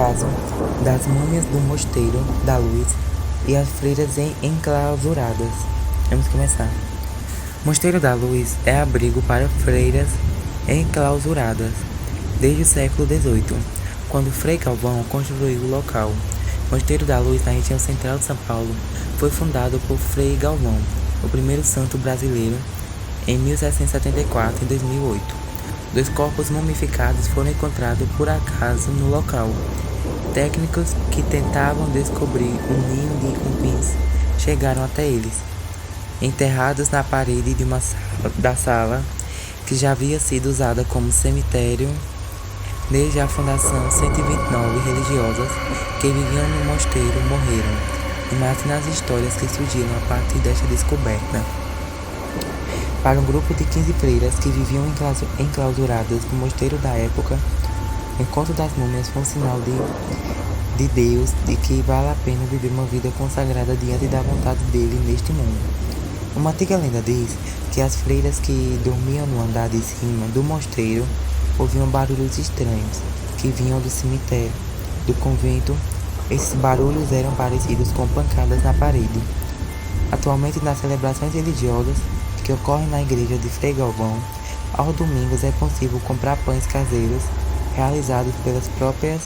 caso das múmias do Mosteiro da Luz e as freiras enclausuradas. Vamos começar. Mosteiro da Luz é abrigo para freiras enclausuradas desde o século XVIII, quando Frei Galvão construiu o local. Mosteiro da Luz, na região central de São Paulo, foi fundado por Frei Galvão, o primeiro santo brasileiro, em 1774 e 2008. Dois corpos mumificados foram encontrados por acaso no local. Técnicos que tentavam descobrir um ninho de cupins chegaram até eles, enterrados na parede de da sala que já havia sido usada como cemitério desde a fundação. 129 religiosas que viviam no mosteiro morreram. Imagine as histórias que surgiram a partir desta descoberta. Para um grupo de 15 freiras que viviam enclausuradas no mosteiro da época, o encontro das múmias foi um sinal de Deus de que vale a pena viver uma vida consagrada diante da vontade dele neste mundo. Uma antiga lenda diz que as freiras que dormiam no andar de cima do mosteiro ouviam barulhos estranhos que vinham do cemitério do convento. Esses barulhos eram parecidos com pancadas na parede. Atualmente, nas celebrações religiosas que ocorrem na igreja de Frei Galvão, aos domingos é possível comprar pães caseiros realizados pelas próprias